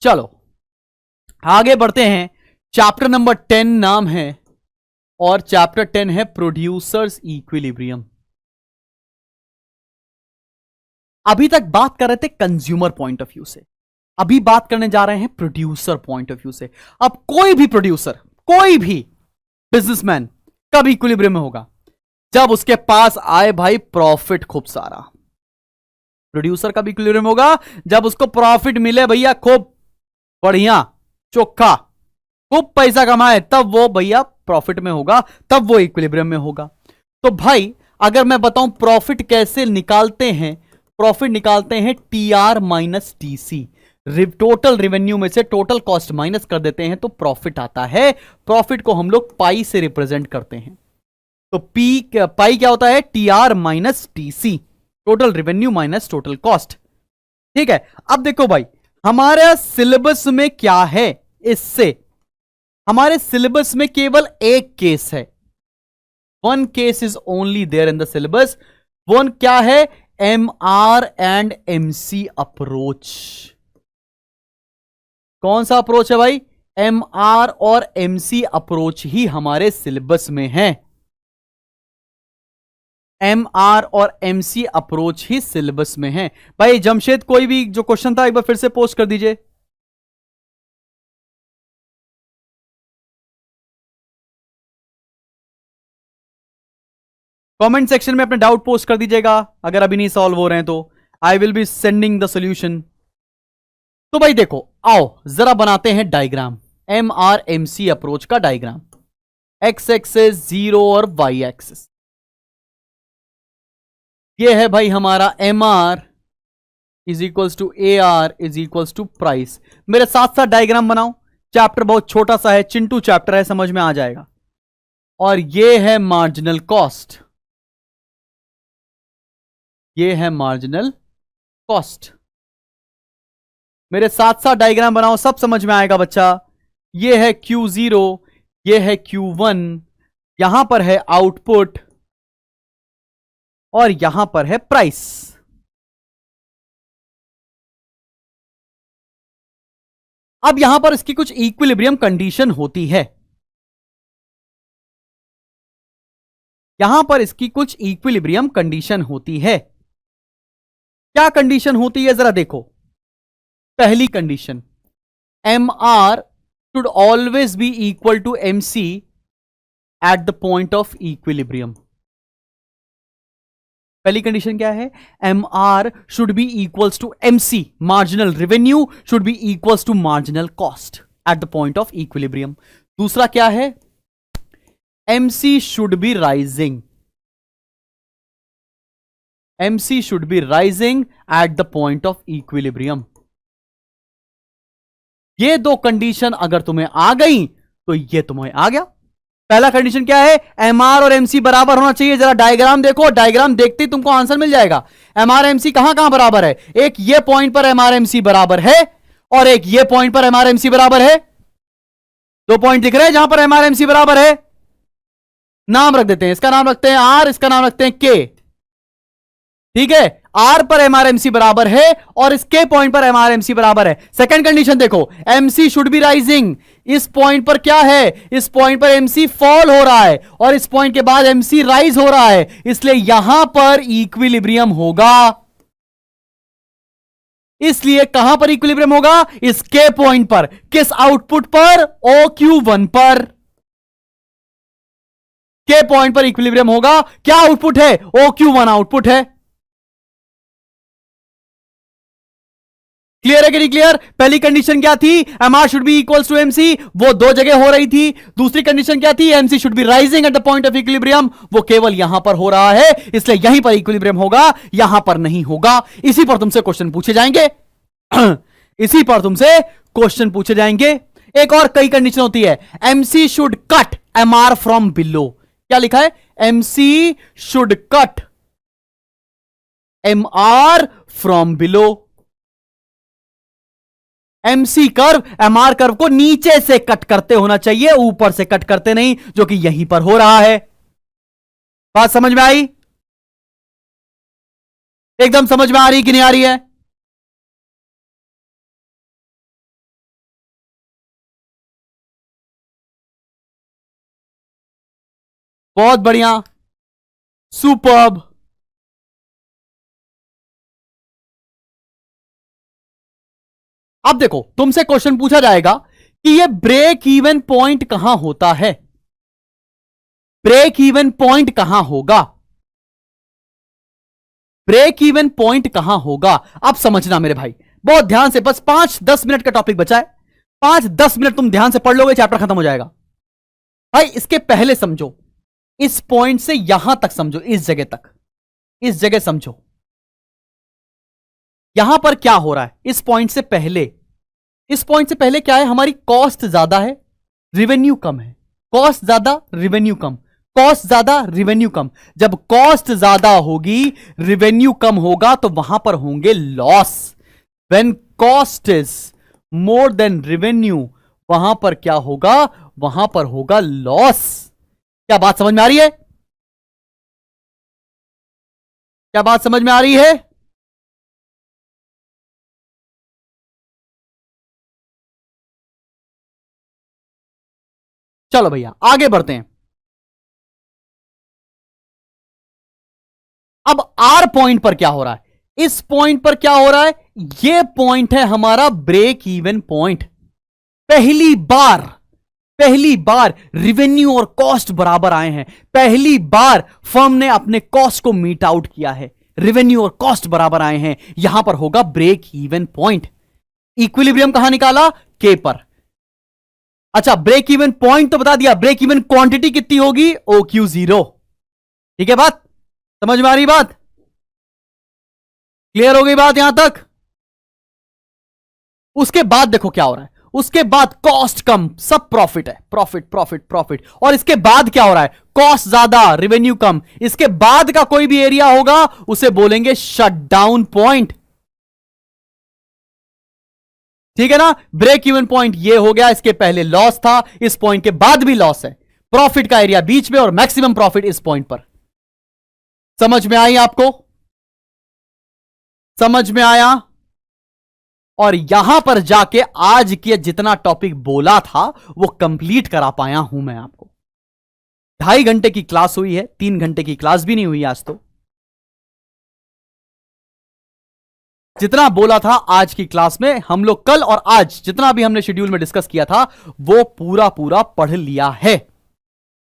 चलो आगे बढ़ते हैं। चैप्टर नंबर 10 नाम है और चैप्टर 10 है प्रोड्यूसर्स इक्विलिब्रियम। अभी तक बात कर रहे थे कंज्यूमर पॉइंट ऑफ व्यू से, अभी बात करने जा रहे हैं प्रोड्यूसर पॉइंट ऑफ व्यू से। अब कोई भी प्रोड्यूसर, कोई भी बिजनेसमैन कब इक्विलिब्रियम में होगा? जब उसके पास आए भाई प्रॉफिट खूब सारा। प्रोड्यूसर कब इक्विलिब्रियम होगा? जब उसको प्रॉफिट मिले भैया, खूब बढ़िया चोखा, खूब पैसा कमाए, तब वो भैया प्रॉफिट में होगा, तब वो इक्विलिब्रियम में होगा। तो भाई अगर मैं बताऊं प्रॉफिट कैसे निकालते हैं, प्रॉफिट निकालते हैं TR minus TC. Total revenue में से टोटल कॉस्ट माइनस कर देते हैं तो प्रॉफिट आता है। प्रॉफिट को हम लोग पाई से रिप्रेजेंट करते हैं। तो पाई क्या होता है? TR minus TC, total revenue minus total cost. ठीक है, अब देखो भाई हमारे सिलेबस में क्या है, इससे हमारे सिलेबस में केवल एक केस है। One case is only there in the syllabus. One क्या है? MR and MC approach. कौन सा अप्रोच है भाई? MR और MC अप्रोच ही हमारे सिलेबस में है। MR और MC अप्रोच ही सिलेबस में है। भाई जमशेद कोई भी जो क्वेश्चन था एक बार फिर से पोस्ट कर दीजिए। कमेंट सेक्शन में अपने डाउट पोस्ट कर दीजिएगा अगर अभी नहीं सॉल्व हो रहे हैं तो। I will be sending the solution. तो भाई देखो, आओ जरा बनाते हैं डायग्राम, MR MC अप्रोच का डायग्राम। एक्स एक्सेस 0 और वाई एक्सेस, ये है भाई हमारा MR is equals to AR is equals to price. मेरे साथ साथ डायग्राम बनाओ। चैप्टर बहुत छोटा सा है, चिंटू चैप्टर है, समझ में आ जाएगा। और ये है मार्जिनल कॉस्ट, ये है मार्जिनल कॉस्ट। मेरे साथ साथ डायग्राम बनाओ, सब समझ में आएगा बच्चा। ये है Q0, ये है Q1, यहां पर है आउटपुट और यहां पर है प्राइस। अब यहां पर इसकी कुछ इक्विलिब्रियम कंडीशन होती है, यहां पर इसकी कुछ इक्विलिब्रियम कंडीशन होती है। क्या कंडीशन होती है जरा देखो। पहली condition, MR should always be equal to MC at the point of equilibrium। पहली कंडीशन क्या है? MR should be equals to MC, marginal revenue should be equals to marginal cost at the point of equilibrium। दूसरा क्या है? MC should be rising, MC should be rising at the point of equilibrium। ये दो condition अगर तुम्हें आ गई तो ये तुम्हें आ गया। पहला कंडीशन क्या है? MR और MC बराबर होना चाहिए। जरा डायग्राम देखो, डायग्राम देखते ही तुमको आंसर मिल जाएगा। MR MC कहां कहां बराबर है? एक ये पॉइंट पर MR MC बराबर है और एक ये पॉइंट पर MR MC बराबर है। दो पॉइंट दिख रहे हैं जहां पर MR MC बराबर है। नाम रख देते हैं, इसका नाम रखते हैं R, इसका नाम रखते हैं K। ठीक है, R पर MRMC बराबर है और इस K पॉइंट पर MRMC बराबर है। सेकंड कंडीशन देखो, MC शुड बी राइजिंग। इस पॉइंट पर क्या है? इस पॉइंट पर MC फॉल हो रहा है और इस पॉइंट के बाद MC राइज हो रहा है, इसलिए यहां पर इक्विलिब्रियम होगा। इसलिए कहां पर इक्विलिब्रियम होगा? इस K पॉइंट पर। किस आउटपुट पर? OQ1 पर। K पॉइंट पर इक्विलिब्रियम होगा। क्या आउटपुट है? OQ1 आउटपुट है। क्लियर है कि नहीं क्लियर? पहली कंडीशन क्या थी? MR should be equals to MC, वो दो जगह हो रही थी। दूसरी कंडीशन क्या थी? MC should be rising at the point of equilibrium, वो केवल यहां पर हो रहा है, इसलिए यहीं पर इक्विलिब्रियम होगा, यहां पर नहीं होगा। इसी पर तुमसे क्वेश्चन पूछे जाएंगे इसी पर तुमसे क्वेश्चन पूछे जाएंगे। एक और कई कंडीशन होती है। MC should cut MR from below. क्या लिखा है? MC should cut MR from below. MC curve MR curve को नीचे से कट करते होना चाहिए, ऊपर से कट करते नहीं, जो कि यहीं पर हो रहा है। बात समझ में आई? एकदम समझ में आ रही कि नहीं आ रही है? बहुत बढ़िया, सुपर्ब। अब देखो, तुमसे क्वेश्चन पूछा जाएगा कि ये ब्रेक इवन पॉइंट कहां होता है, ब्रेक इवन पॉइंट कहां होगा, ब्रेक इवन पॉइंट कहां होगा। अब समझना मेरे भाई, बहुत ध्यान से, बस 5-10 मिनट का टॉपिक बचा है, 5-10 मिनट तुम ध्यान से पढ़ लोगे, चैप्टर खत्म हो जाएगा। भाई इसके पहले समझो, इस पॉइंट से यहां तक समझो, इस जगह तक, इस जगह समझो, यहां पर क्या हो रहा है। इस पॉइंट से पहले, इस पॉइंट से पहले क्या है, हमारी कॉस्ट ज्यादा है, रिवेन्यू कम है, कॉस्ट ज्यादा, रिवेन्यू कम, कॉस्ट ज्यादा, रिवेन्यू कम। जब कॉस्ट ज्यादा होगी, रिवेन्यू कम होगा, तो वहां पर होंगे loss. When cost is more than revenue, वहां पर क्या होगा, वहां पर होगा लॉस। क्या बात समझ में आ रही है, क्या बात समझ में आ रही है। चलो भैया आगे बढ़ते हैं। अब आर पॉइंट पर क्या हो रहा है, इस पॉइंट पर क्या हो रहा है, यह पॉइंट है हमारा ब्रेक इवन पॉइंट। पहली बार, पहली बार रिवेन्यू और कॉस्ट बराबर आए हैं, पहली बार फर्म ने अपने कॉस्ट को मीट आउट किया है, रिवेन्यू और कॉस्ट बराबर आए हैं, यहां पर होगा ब्रेक इवन पॉइंट। इक्विलिब्रियम कहां निकाला, के पर। अच्छा ब्रेक इवन पॉइंट तो बता दिया, ब्रेक इवन क्वांटिटी कितनी होगी, OQ0। ठीक है बात, समझ में आ रही बात, क्लियर हो गई बात यहां तक। उसके बाद देखो क्या हो रहा है, उसके बाद कॉस्ट कम, सब प्रॉफिट है, प्रॉफिट प्रॉफिट प्रॉफिट। और इसके बाद क्या हो रहा है, कॉस्ट ज्यादा, रिवेन्यू कम। इसके बाद का कोई भी एरिया होगा उसे बोलेंगे शटडाउन पॉइंट। ठीक है ना, ब्रेक इवन पॉइंट ये हो गया, इसके पहले लॉस था, इस पॉइंट के बाद भी लॉस है, प्रॉफिट का एरिया बीच में और मैक्सिमम प्रॉफिट इस पॉइंट पर। समझ में आई आपको, समझ में आया। और यहां पर जाके आज के जितना टॉपिक बोला था वो कंप्लीट करा पाया हूं मैं आपको। 2.5 घंटे की क्लास हुई है, 3 घंटे की क्लास भी नहीं हुई आज तो। जितना बोला था आज की क्लास में, हम लोग कल और आज जितना भी हमने शेड्यूल में डिस्कस किया था वो पूरा पूरा पढ़ लिया है।